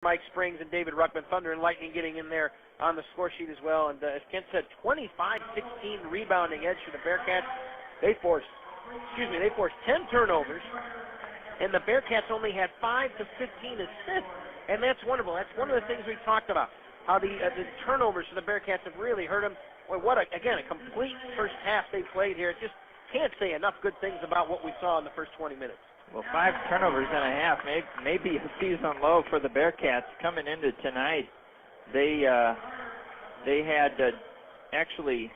Mike Springs and David Ruckman, Thunder and Lightning getting in there on the score sheet as well. And as Kent said, 25-16 rebounding edge for the Bearcats. They forced 10 turnovers, and the Bearcats only had 5 to 15 assists, and that's wonderful. That's one of the things we talked about, how the turnovers for the Bearcats have really hurt them. Well, again, a complete first half they played here. Just can't say enough good things about what we saw in the first 20 minutes. Well, 5 turnovers and a half may be a season low for the Bearcats coming into tonight. They had actually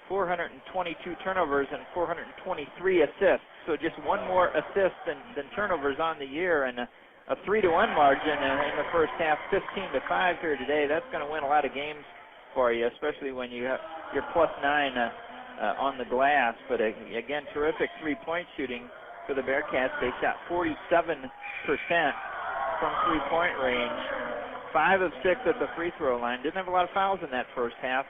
422 turnovers and 423 assists. So just one more assist than turnovers on the year, and a 3-1 margin in the first half, 15-5 here today. That's going to win a lot of games for you, especially when you're +9 on the glass. But again, terrific three-point shooting for the Bearcats. They shot 47% from three-point range, 5 of 6 at the free throw line. Didn't have a lot of fouls in that first half.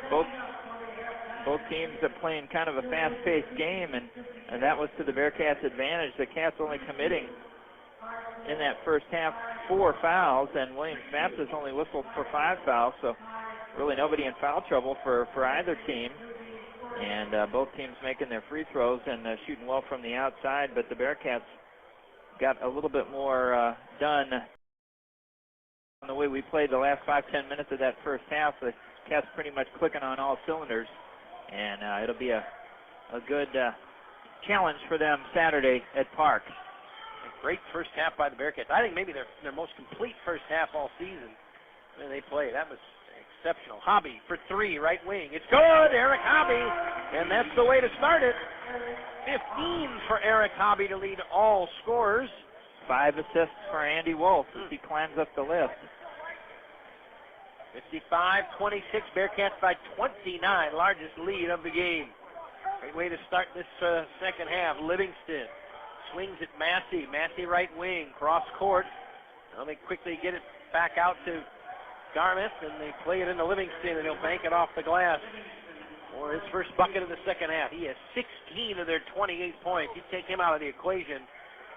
Both teams are playing kind of a fast-paced game, and that was to the Bearcats' advantage. The Cats only committing in that first half 4 fouls, and Williams Baptist only whistled for 5 fouls, so really nobody in foul trouble for either team. And both teams making their free throws and shooting well from the outside, but the Bearcats got a little bit more done on the way we played the last 5-10 minutes of that first half. The Cats pretty much clicking on all cylinders, and it'll be a good challenge for them Saturday at Park. A great first half by the Bearcats. I think maybe their most complete first half all season when they played. That was exceptional. Hobby for 3, right wing. It's good, Eric Hobby, and that's the way to start it. 15 for Eric Hobby to lead all scorers. 5 assists for Andy Wolff as he climbs up the list. 55-26, Bearcats by 29, largest lead of the game. Great way to start this second half. Livingston swings at Massey. Massey right wing, cross court. Now they quickly get it back out to Garmith, and they play it into Livingston, and he'll bank it off the glass for his first bucket of the second half. He has 16 of their 28 points. You take him out of the equation,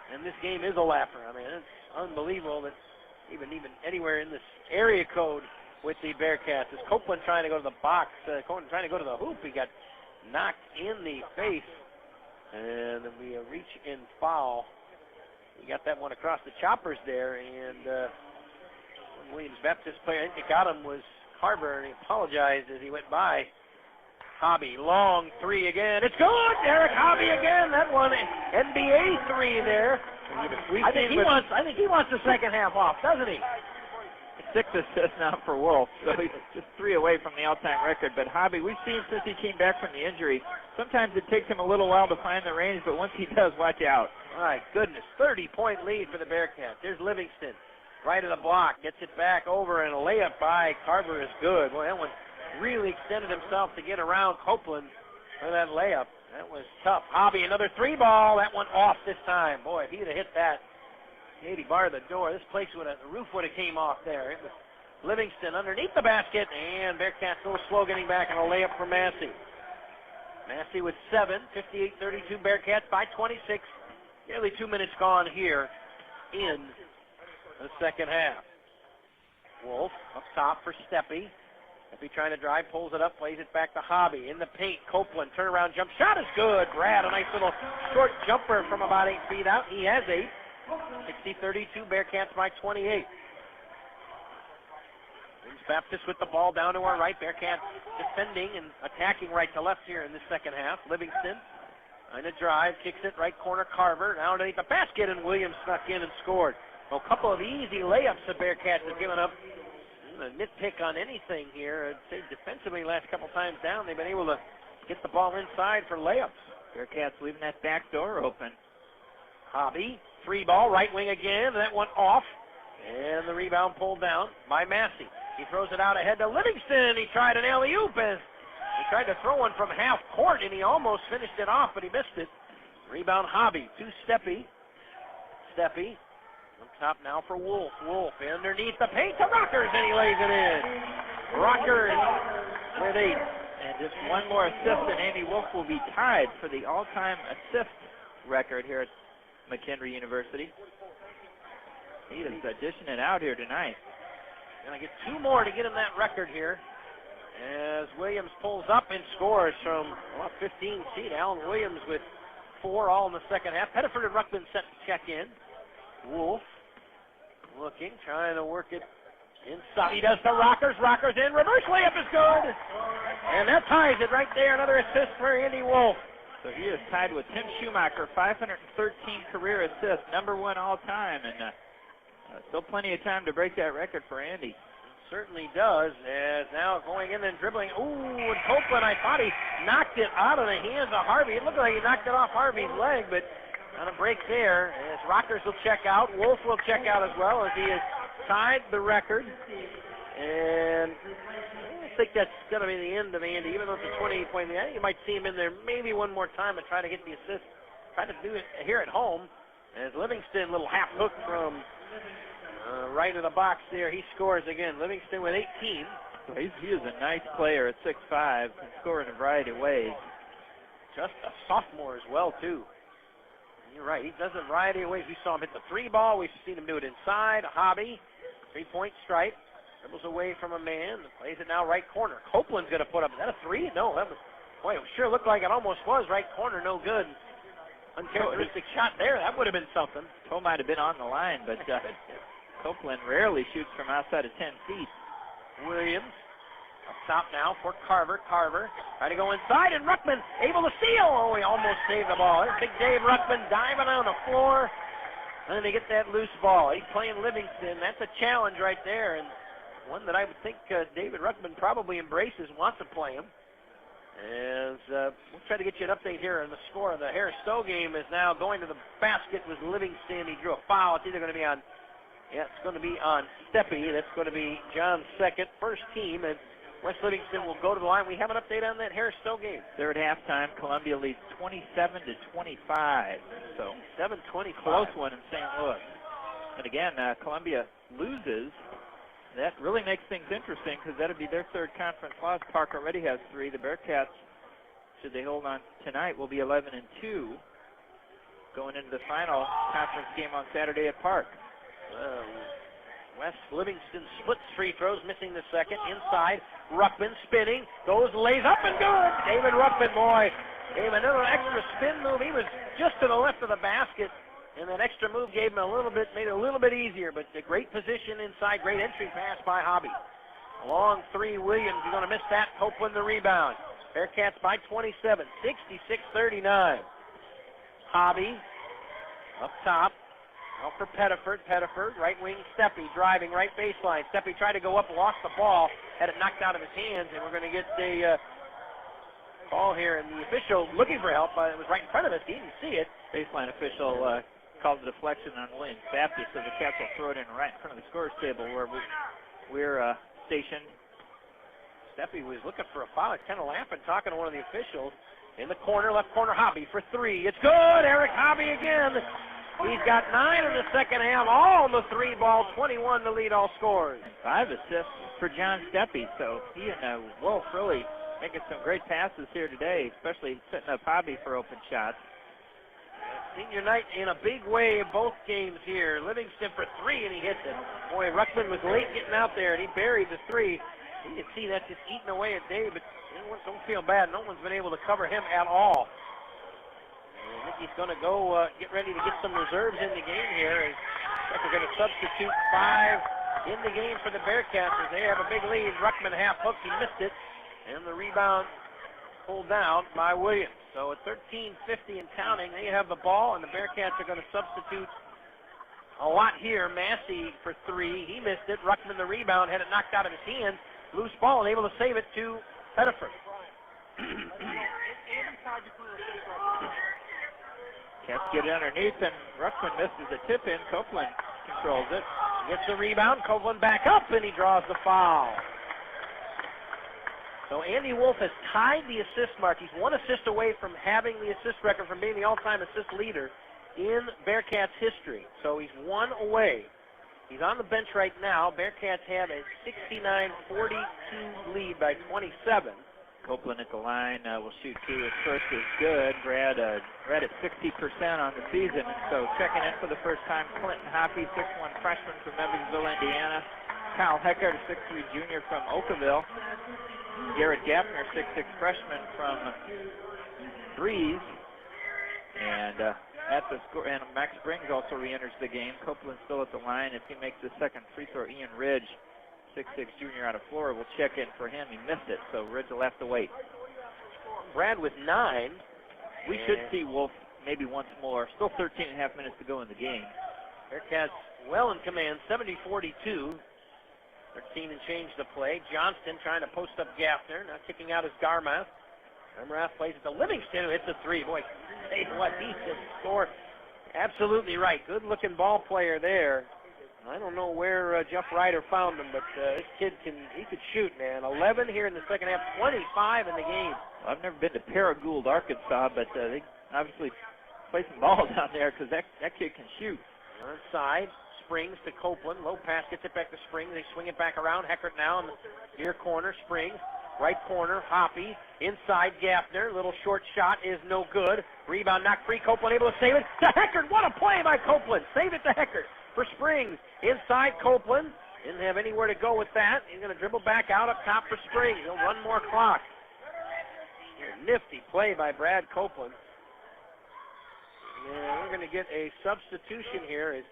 and this game is a lapper. I mean, it's unbelievable that even anywhere in this area code with the Bearcats. As Copeland trying to go to the box, Copeland trying to go to the hoop, he got knocked in the face, and then we reach in foul. He got that one across the choppers there, and Williams Baptist player, I think it got him, was Carver, and he apologized as he went by. Hobby, long 3 again. It's good! Eric Hobby again. That one, NBA 3 there. I think he wants the second half off, doesn't he? 6 assists now for Wolff, so he's just 3 away from the all-time record. But Hobby, we've seen since he came back from the injury, sometimes it takes him a little while to find the range, but once he does, watch out. My goodness, 30-point lead for the Bearcats. There's Livingston, right of the block, gets it back over, and a layup by Carver is good. Boy, that one really extended himself to get around Copeland for that layup. That was tough. Hobby, another 3 ball. That one off this time. Boy, if he'd have hit that, he'd barred the door. This place the roof would have came off there. It was Livingston underneath the basket, and Bearcats a little slow getting back, and a layup for Massey. Massey with 7, 58-32, Bearcats by 26. Nearly 2 minutes gone here in the second half. Wolff up top for Steppe. Steppe trying to drive, pulls it up, plays it back to Hobby. In the paint, Copeland, turnaround jump shot is good. Brad, a nice little short jumper from about 8 feet out. He has 8. 60-32, Bearcats by 28. Williams Baptist with the ball down to our right. Bearcats defending and attacking right to left here in the second half. Livingston trying to drive, kicks it right corner. Carver now underneath the basket, and Williams snuck in and scored. A couple of easy layups the Bearcats have given up. A nitpick on anything here. I'd say defensively last couple times down, they've been able to get the ball inside for layups. Bearcats leaving that back door open. Hobby, 3 ball, right wing again. That one off. And the rebound pulled down by Massey. He throws it out ahead to Livingston. He tried an alley-oop, and he tried to throw one from half court, and he almost finished it off, but he missed it. Rebound Hobby to Steppe. Steppe on top now for Wolff. Wolff underneath the paint to Rockers, and he lays it in. Rockers with 8. And just one more assist, and Andy Wolff will be tied for the all-time assist record here at McKendree University. He is dishing it out here tonight. Gonna get 2 more to get him that record here. As Williams pulls up and scores from 15 feet. Alan Williams with 4 all in the second half. Pettiford and Ruckman set to check in. Wolff looking, trying to work it inside. He does the Rockers. Rockers in. Reverse layup is good. And that ties it right there. Another assist for Andy Wolff. So he is tied with Tim Schumacher, 513 career assists, #1 all time. And still plenty of time to break that record for Andy. Certainly does, as now going in and dribbling. Ooh, and Copeland, I thought he knocked it out of the hands of Harvey. It looked like he knocked it off Harvey's leg, but on a break there, as Rockers will check out. Wolff will check out as well, as he has tied the record. And I think that's going to be the end of Andy, even though it's a 28-point lead. I think you might see him in there maybe one more time and try to get the assist. Try to do it here at home, as Livingston, little half hook from right of the box there. He scores again. Livingston with 18. So he is a nice player at 6'5", can score in a variety of ways. Just a sophomore as well, too. You're right. He does a variety of ways. We saw him hit the 3 ball. We've seen him do it inside, a hobby, 3-point stripe. Dribbles away from a man. Plays it now right corner. Copeland's going to put up. Is that a 3? No, that was, boy, it sure looked like it almost was right corner. No good. Uncharacteristic shot there. That would have been something. Toe might have been on the line, but Copeland rarely shoots from outside of 10 feet. Williams up top now for Carver. Carver trying to go inside, and Ruckman able to steal. Oh, he almost saved the ball. There's Big Dave Ruckman diving on the floor. And then they get that loose ball. He's playing Livingston. That's a challenge right there, and one that I would think David Ruckman probably embraces, wants to play him. As we'll try to get you an update here on the score. The Harris-Stowe game is now going to the basket with Livingston. He drew a foul. It's either going to be on, it's going to be on Steppe. That's going to be John's second, first team, and West Livingston will go to the line. We have an update on that Harris-Stowe game. They're at halftime. Columbia leads 27-25. So 7-25. Close one in St. Louis. And again, Columbia loses. That really makes things interesting because that'll be their 3rd conference loss. Park already has 3. The Bearcats, should they hold on tonight, will be 11-2 going into the final conference game on Saturday at Park. West Livingston splits free throws, missing the second. Inside, Ruckman spinning, goes, lays up and good. David Ruckman, boy, gave another extra spin move. He was just to the left of the basket, and that extra move gave him a little bit, made it a little bit easier. But a great position inside, great entry pass by Hobby. A long 3, Williams. You're going to miss that. Copeland the rebound. Bearcats by 27, 66-39. Hobby up top. Now for Pettiford. Pettiford, right wing, Steppe, driving right baseline. Steppe tried to go up, lost the ball, had it knocked out of his hands, and we're going to get a call here. And the official looking for help, it was right in front of us. He didn't see it. Baseline official called a deflection on Williams Baptist, so the Cats will throw it in right in front of the scorer's table where we're stationed. Steppe was looking for a foul. He's kind of laughing, talking to one of the officials. In the corner, left corner, Hobby for 3. It's good. Eric Hobby again. He's got 9 in the second half, all on the 3 ball, 21 to lead all scores. 5 assists for John Steppe, so he and Wolff really making some great passes here today, especially setting up Hobby for open shots. Senior night in a big way, both games here. Livingston for 3, and he hits it. Boy, Ruckman was late getting out there, and he buried the 3. You can see that just eating away at Dave, but don't feel bad. No one's been able to cover him at all. I think he's going to go get ready to get some reserves in the game here. We're going to substitute 5 in the game for the Bearcats as they have a big lead. Ruckman half hook, he missed it, and the rebound pulled down by Williams. So at 13:50 and counting, they have the ball, and the Bearcats are going to substitute a lot here. Massey for 3, he missed it. Ruckman the rebound, had it knocked out of his hand. Loose ball and able to save it to Pettiford. Cats get it underneath, and Ruckman misses a tip-in. Copeland controls it. Gets the rebound. Copeland back up, and he draws the foul. So Andy Wolff has tied the assist mark. He's 1 assist away from having the assist record, from being the all-time assist leader in Bearcats history. So he's 1 away. He's on the bench right now. Bearcats have a 69-42 lead by 27. Copeland at the line will shoot two. His first is good. Brad at 60% on the season. So checking in for the first time, Clinton Hoppy, 6'1" freshman from Evansville, Indiana. Kyle Heckert, a 6'3" junior from Oakville. Garrett Gaffner, 6'6" freshman from Breeze. And at the score, and Max Springs also re-enters the game. Copeland still at the line. If he makes the second free throw, Ian Ridge, 6'6" junior out of Florida, will check in for him. He missed it, so Ridge will have to wait. Brad with 9. We should see Wolff maybe once more. Still 13.5 minutes to go in the game. Bearcats well in command, 70-42. 13 and change the play. Johnston trying to post up Gaffner. Now kicking out his Garmath. Garmath plays it to Livingston, who hits a three. Boy, say what, he just scored. Absolutely right. Good-looking ball player there. I don't know where Jeff Ryder found him, but this kid he could shoot, man. 11 here in the second half, 25 in the game. Well, I've never been to Paragould, Arkansas, but they obviously play some ball down there because that kid can shoot. Onside, Springs to Copeland. Low pass gets it back to Springs. They swing it back around. Heckert now in the near corner. Springs, right corner. Hoppy, inside Gaffner. Little short shot is no good. Rebound knocked free. Copeland able to save it. To Heckert. What a play by Copeland. Save it to Heckert. For Springs, inside Copeland. Didn't have anywhere to go with that. He's going to dribble back out up top for Springs. He'll run more clock. Nifty play by Brad Copeland. And we're going to get a substitution here as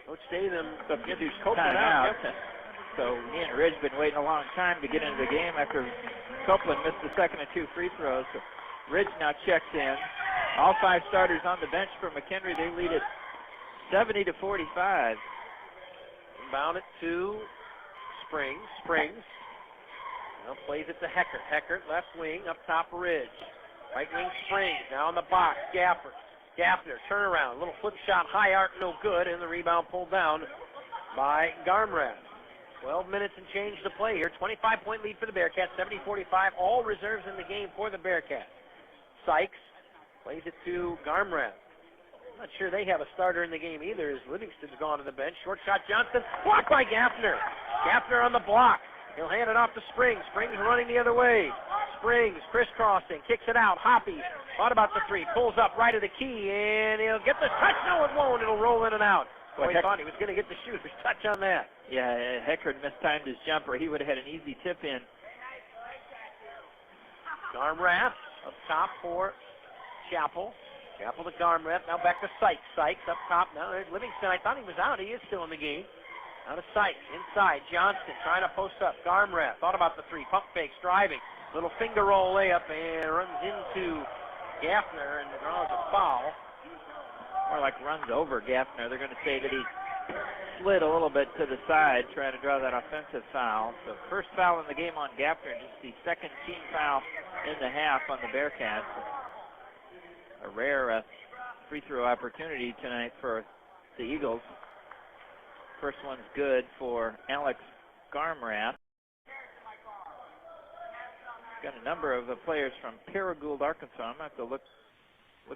Coach Statham gets Copeland out. So Ian Ridge been waiting a long time to get into the game after Copeland missed the second and 2 free throws. So Ridge now checks in. All 5 starters on the bench for McKendree. They lead it 70-45. Inbound it to Springs. Springs now plays it to Heckert. Heckert left wing up top Ridge. Right wing Springs now in the box. Gaffner turnaround. Little flip shot. High arc no good. And the rebound pulled down by Garmrath. 12 minutes and change to play here. 25-point lead for the Bearcats. 70-45. All reserves in the game for the Bearcats. Sykes plays it to Garmrath. I'm not sure they have a starter in the game either as Livingston's gone to the bench. Short shot Johnson, blocked by Gaffner. Gaffner on the block. He'll hand it off to Springs. Springs running the other way. Springs crisscrossing, kicks it out. Hoppy thought about the three, pulls up right of the key, and he'll get the touch. No, it won't. It'll roll in and out. Boy, he thought he was going to get the shoot. There's touch on that. Yeah, Heckert mistimed his jumper. He would have had an easy tip in. Garmrath up top for Chappell. Chappell to Garmrath. Now back to Sykes. Sykes up top. Now there's Livingston. I thought he was out. He is still in the game. Now to Sykes. Inside. Johnston trying to post up. Garmrath thought about the three. Pump fakes. Driving. Little finger roll layup and runs into Gaffner and draws a foul. More like runs over Gaffner. They're going to say that he slid a little bit to the side trying to draw that offensive foul. So first foul in the game on Gaffner. Just the second team foul in the half on the Bearcats. A rare free throw opportunity tonight for the Eagles. First one's good for Alex Garmrath. Got a number of players from Paragould, Arkansas. I'm going to have to look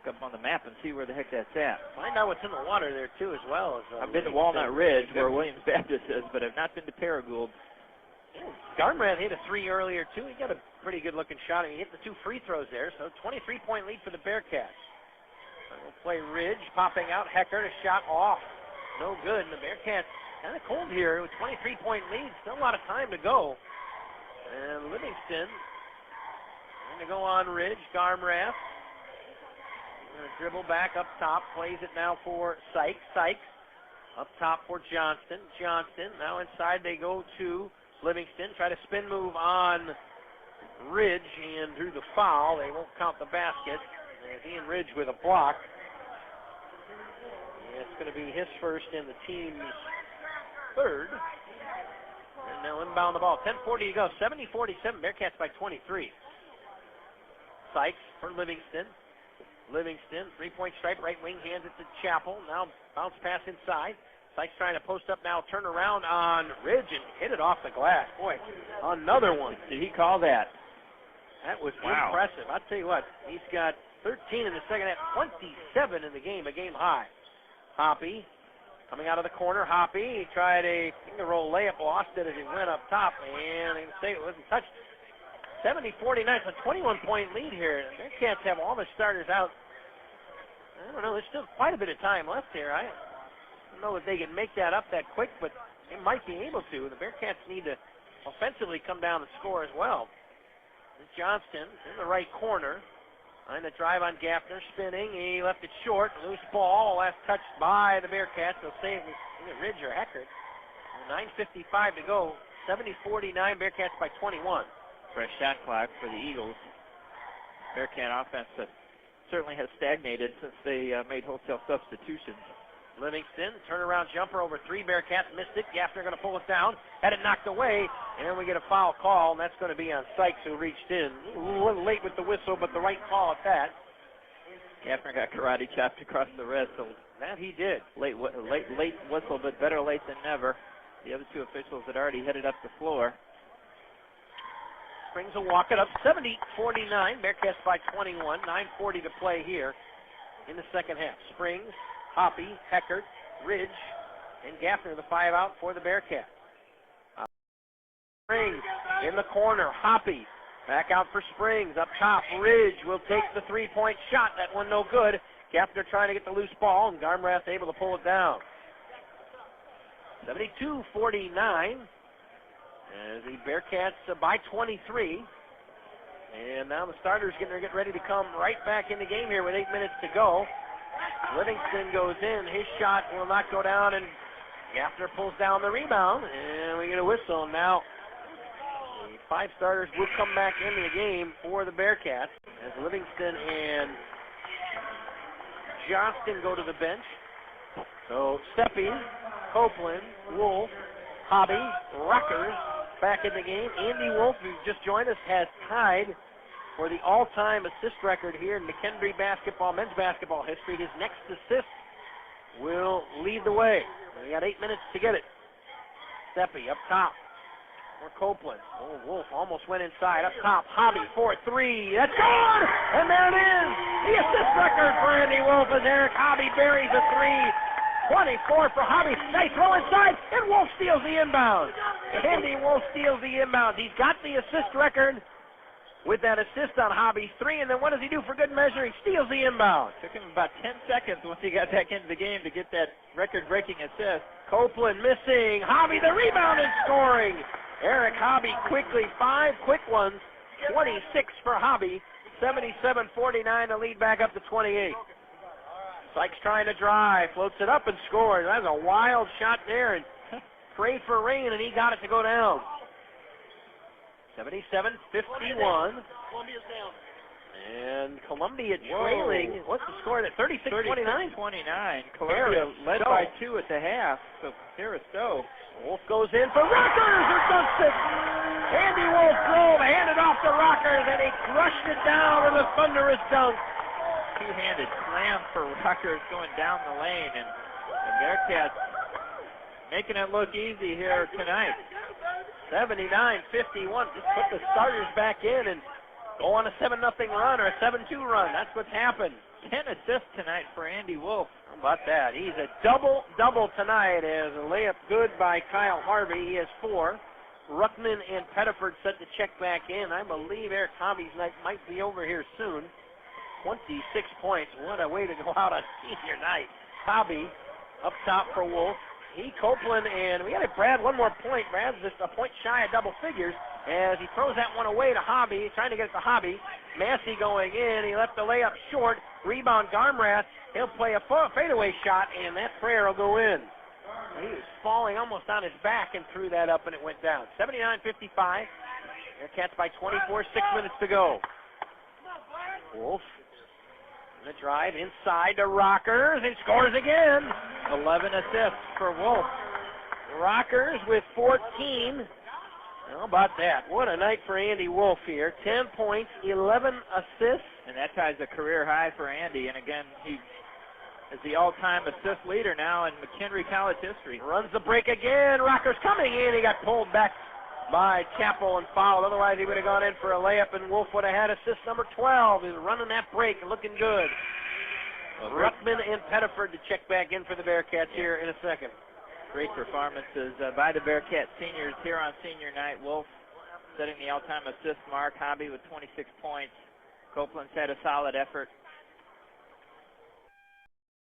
up on the map and see where the heck that's at. Find out what's in the water there, too, as well. I've been to Walnut Ridge, where Williams Baptist is, but I've not been to Paragould. Garmrath hit a three earlier, too. He got a pretty good-looking shot, and he hit the 2 free throws there, so 23-point lead for the Bearcats. We'll play Ridge, popping out. Heckert, a shot off. No good, and the Bearcats kind of cold here with 23-point lead. Still a lot of time to go. And Livingston going to go on Ridge. Garmrath going to dribble back up top. Plays it now for Sykes. Sykes up top for Johnston. Johnston now inside they go to Livingston. Try to spin move on Ridge and drew the foul. They won't count the basket. There's Ian Ridge with a block. And it's going to be his first and the team's third. And they'll inbound the ball. 10:40 to go. 70-47. Bearcats by 23. Sykes for Livingston. Livingston, three-point stripe, right wing, hands it to Chappell. Now bounce pass inside. Sykes trying to post up now, turn around on Ridge and hit it off the glass. Boy, another one. Did he call that? That was impressive. I'll tell you what, he's got 13 in the second half, 27 in the game, a game high. Hoppy coming out of the corner. Hoppy, he tried a finger roll layup, lost it as he went up top, and they say it wasn't touched. 70-49. It's a 21-point lead here. The Bearcats have all the starters out. I don't know. There's still quite a bit of time left here. I don't know if they can make that up that quick, but they might be able to. The Bearcats need to offensively come down the score as well. This Johnston in the right corner. On the drive on Gaffner, spinning. He left it short. Loose ball. Last touched by the Bearcats. They'll save it, Ridge or Heckert. 9:55 to go. 70-49. Bearcats by 21. Fresh shot clock for the Eagles. Bearcat offense certainly has stagnated since they made wholesale substitutions. Livingston, turnaround jumper over three. Bearcats missed it. Gaffner going to pull it down. Had it knocked away. And we get a foul call, and that's going to be on Sykes, who reached in. A little late with the whistle, but the right call at that. Gaffner got karate chopped across the wrist. So that he did. Late whistle, but better late than never. The other two officials had already headed up the floor. Springs will walk it up. 70-49. Bearcats by 21. 9:40 to play here in the second half. Springs, Hoppy, Heckert, Ridge, and Gaffner, the 5 out for the Bearcats. Springs in the corner. Hoppy back out for Springs. Up top, Ridge will take the three-point shot. That one no good. Gaffner trying to get the loose ball, and Garmrath able to pull it down. 72-49. As the Bearcats by 23. And now the starters get ready to come right back in the game here with 8 minutes to go. Livingston goes in. His shot will not go down, and Gaffner pulls down the rebound, and we get a whistle. Now the 5 starters will come back into the game for the Bearcats as Livingston and Johnston go to the bench. So Steppe, Copeland, Wolff, Hobby, Ruckers back in the game. Andy Wolff, who just joined us, has tied for the all-time assist record here in McKendree basketball, men's basketball history. His next assist will lead the way. We got 8 minutes to get it. Steppe up top for Copeland. Oh, Wolff almost went inside. Up top, Hobby for 3. That's good! And there it is! The assist record for Andy Wolff as Eric Hobby buries a 3. 24 for Hobby. Nice throw inside, and Wolff steals the inbound. Andy Wolff steals the inbound. He's got the assist record with that assist on Hobby's 3, and then what does he do for good measure? He steals the inbound. Took him about 10 seconds once he got back into the game to get that record-breaking assist. Copeland missing. Hobby the rebound and scoring. Eric Hobby quickly. 5 quick ones. 26 for Hobby. 77-49 to lead back up to 28. Sykes trying to drive, floats it up and scores. That's a wild shot there, and prayed for rain, and he got it to go down. 77-51. Columbia's down. And Columbia trailing. Whoa. What's the score at 36-29? 29. Columbia led by 2 at the half. So here is Stowe. Wolff goes in for Rockers, who dunks it. Andy Wolff drove, handed off to Rockers, and he crushed it down with a thunderous dunk. Two-handed slam for Rockers going down the lane, and the Bearcats making it look easy here tonight. 79-51. Just put the starters back in and go on a 7-0 run or a 7-2 run. That's what's happened. 10 assists tonight for Andy Wolff. How about that? He's a double-double tonight as a layup good by Kyle Harvey. He has 4. Ruckman and Pettiford set to check back in. I believe Eric Hobby's night might be over here soon. 26 points. What a way to go out on senior night. Hobby up top for Wolff. Copeland, and we got to Brad one more point. Brad's just a point shy of double figures as he throws that one away to Hobby, trying to get it to Hobby. Massey going in. He left the layup short. Rebound Garmrath. He'll play a fadeaway shot, and that prayer will go in. He was falling almost on his back and threw that up, and it went down. 79-55. Bearcats by 24, 6 minutes to go. Wolff. The drive inside to Rockers and scores again. 11 assists for Wolff. Rockers with 14. How about that? What a night for Andy Wolff here. 10 points, 11 assists. And that ties a career high for Andy. And again, he is the all-time assist leader now in McKendree College history. Runs the break again. Rockers coming in. He got pulled back by Chappell and fouled. Otherwise, he would have gone in for a layup, and Wolff would have had assist number 12. He's running that break and looking good. Ruckman and Pettiford to check back in for the Bearcats here in a second. Great performances by the Bearcat seniors here on senior night. Wolff setting the all-time assist mark. Hobby with 26 points. Copeland's had a solid effort